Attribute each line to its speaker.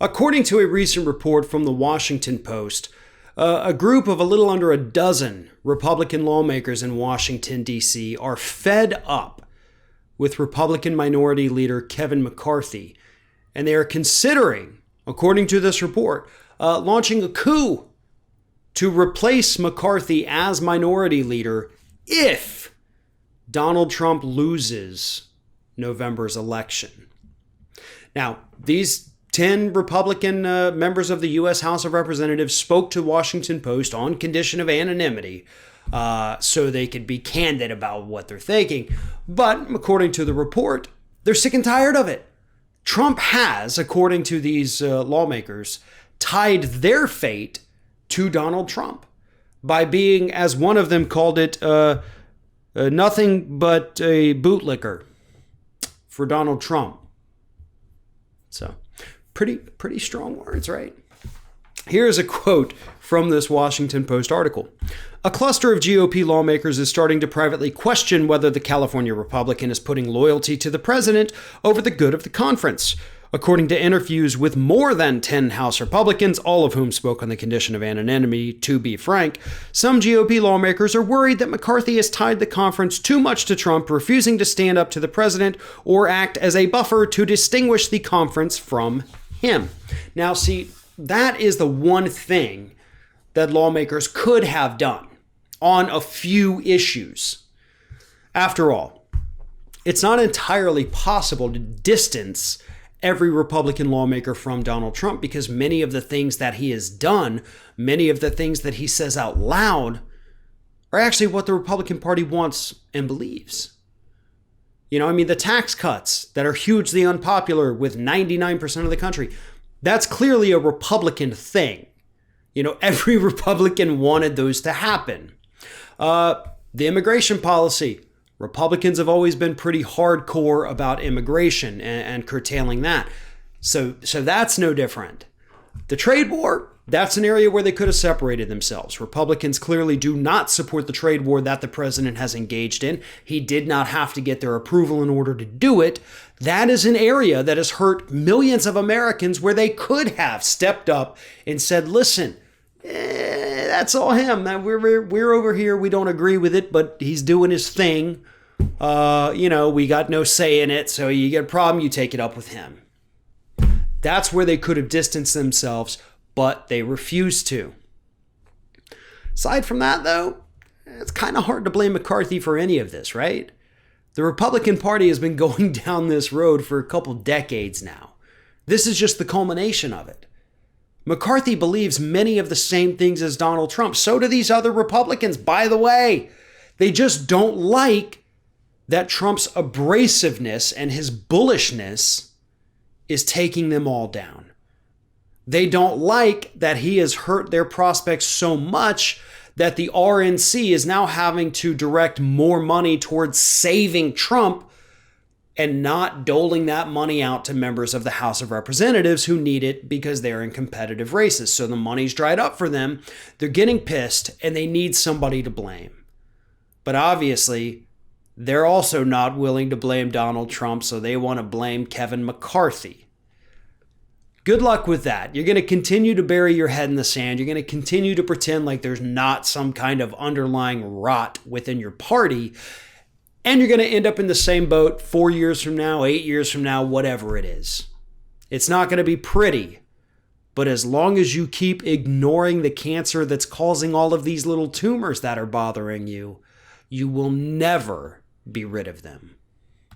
Speaker 1: According to a recent report from the Washington Post, a group of a little under a dozen Republican lawmakers in Washington, D.C. are fed up with Republican Minority Leader Kevin McCarthy, and they are considering, according to this report, launching a coup to replace McCarthy as Minority Leader if Donald Trump loses November's election. Now, these 10 Republican members of the U.S. House of Representatives spoke to Washington Post on condition of anonymity so they could be candid about what they're thinking. But according to the report, they're sick and tired of it. Trump has, according to these lawmakers, tied their fate to Donald Trump by being, as one of them called it, nothing but a bootlicker for Donald Trump. So, pretty strong words, right? Here's a quote from this Washington Post article. A cluster of GOP lawmakers is starting to privately question whether the California Republican is putting loyalty to the president over the good of the conference. According to interviews with more than 10 House Republicans, all of whom spoke on the condition of anonymity, to be frank, some GOP lawmakers are worried that McCarthy has tied the conference too much to Trump, refusing to stand up to the president or act as a buffer to distinguish the conference from him. Now, see, that is the one thing that lawmakers could have done on a few issues. After all, it's not entirely possible to distance every Republican lawmaker from Donald Trump because many of the things that he has done, many of the things that he says out loud are actually what the Republican Party wants and believes. You know, I mean, the tax cuts that are hugely unpopular with 99% of the country, that's clearly a Republican thing. You know, every Republican wanted those to happen. The immigration policy, Republicans have always been pretty hardcore about immigration and curtailing that. So that's no different. The trade war, that's an area where they could have separated themselves. Republicans clearly do not support the trade war that the president has engaged in. He did not have to get their approval in order to do it. That is an area that has hurt millions of Americans where they could have stepped up and said, listen, that's all him. We're over here. We don't agree with it, but he's doing his thing. We got no say in it. So you get a problem, you take it up with him. That's where they could have distanced themselves, but they refused to. Aside from that, though, it's kind of hard to blame McCarthy for any of this, right? The Republican Party has been going down this road for a couple decades now. This is just the culmination of it. McCarthy believes many of the same things as Donald Trump. So do these other Republicans, by the way. They just don't like that Trump's abrasiveness and his bullishness is taking them all down. They don't like that he has hurt their prospects so much that the RNC is now having to direct more money towards saving Trump and not doling that money out to members of the House of Representatives who need it because they're in competitive races. So the money's dried up for them. They're getting pissed and they need somebody to blame. But obviously, they're also not willing to blame Donald Trump, so they want to blame Kevin McCarthy. Good luck with that. You're going to continue to bury your head in the sand. You're going to continue to pretend like there's not some kind of underlying rot within your party. And you're going to end up in the same boat 4 years from now, 8 years from now, whatever it is. It's not going to be pretty. But as long as you keep ignoring the cancer that's causing all of these little tumors that are bothering you, you will never be rid of them.